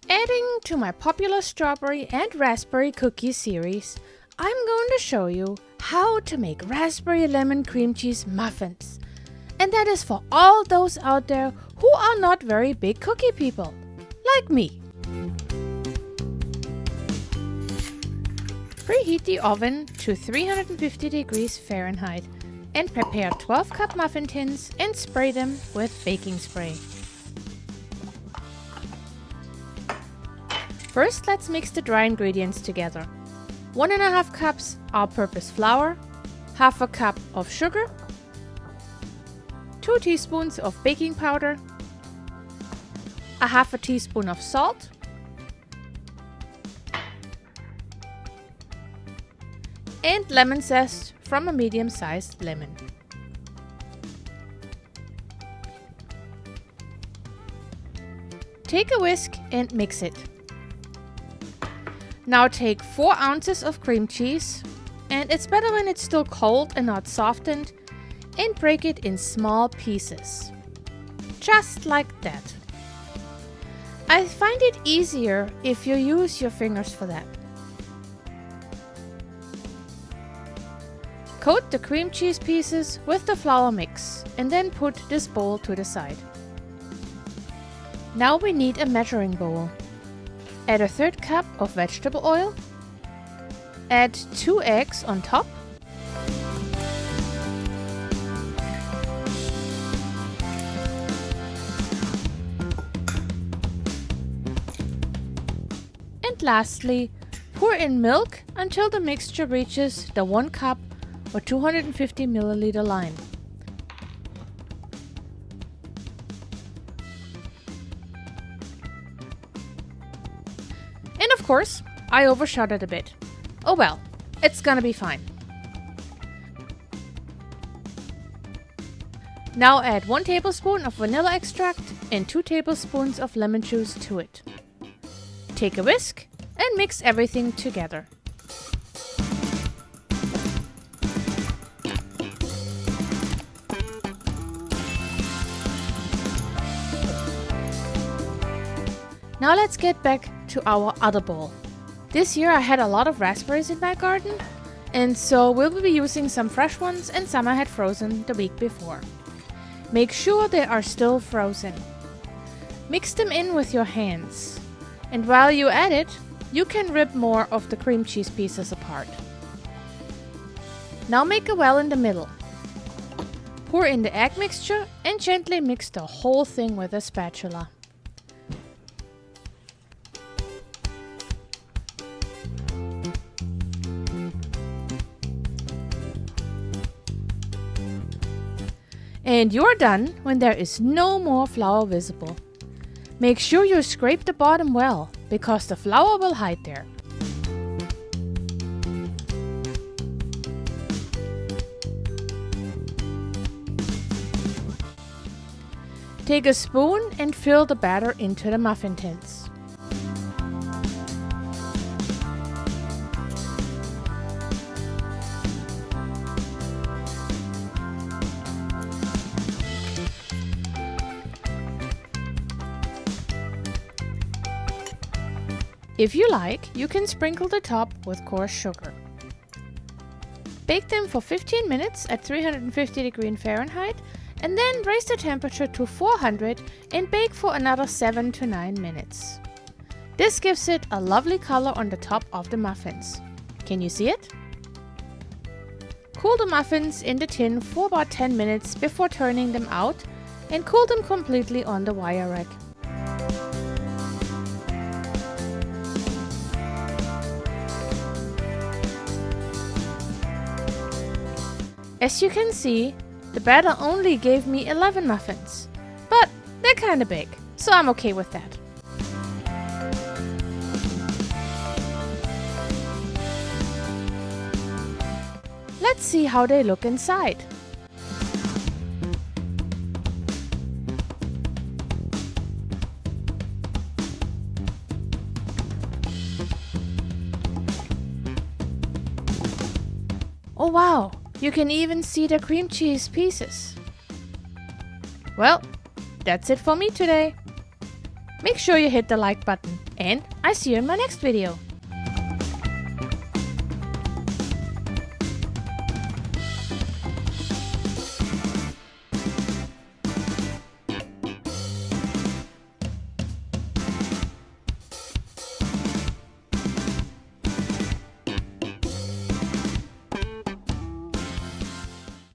Adding to my popular strawberry and raspberry cookie series, I'm going to show you how to make raspberry lemon cream cheese muffins. And that is for all those out there who are not very big cookie people, like me. Preheat the oven to 350 degrees Fahrenheit and prepare 12-cup muffin tins and spray them with baking spray. First, let's mix the dry ingredients together. 1.5 cups all-purpose flour, half a cup of sugar, 2 teaspoons of baking powder, a half a teaspoon of salt, and lemon zest from a medium-sized lemon. Take a whisk and mix it. Now take 4 ounces of cream cheese, and it's better when it's still cold and not softened, and break it in small pieces. Just like that. I find it easier if you use your fingers for that. Coat the cream cheese pieces with the flour mix and then put this bowl to the side. Now we need a measuring bowl. Add a 1/3 cup of vegetable oil. Add 2 eggs on top. And lastly, pour in milk until the mixture reaches the 1 cup or 250 milliliter line. And of course, I overshot it a bit. Oh well, it's gonna be fine. Now add 1 tablespoon of vanilla extract and 2 tablespoons of lemon juice to it. Take a whisk and mix everything together. Now let's get back to our other bowl. This year I had a lot of raspberries in my garden, and so we'll be using some fresh ones and some I had frozen the week before. Make sure they are still frozen. Mix them in with your hands, and while you add it, you can rip more of the cream cheese pieces apart. Now make a well in the middle. Pour in the egg mixture and gently mix the whole thing with a spatula. And you're done when there is no more flour visible. Make sure you scrape the bottom well, because the flour will hide there. Take a spoon and fill the batter into the muffin tins. If you like, you can sprinkle the top with coarse sugar. Bake them for 15 minutes at 350 degrees Fahrenheit and then raise the temperature to 400 and bake for another 7 to 9 minutes. This gives it a lovely color on the top of the muffins. Can you see it? Cool the muffins in the tin for about 10 minutes before turning them out and cool them completely on the wire rack. As you can see, the batter only gave me 11 muffins, but they're kinda big, so I'm okay with that. Let's see how they look inside. Oh wow! You can even see the cream cheese pieces. Well, that's it for me today. Make sure you hit the like button, and I see you in my next video.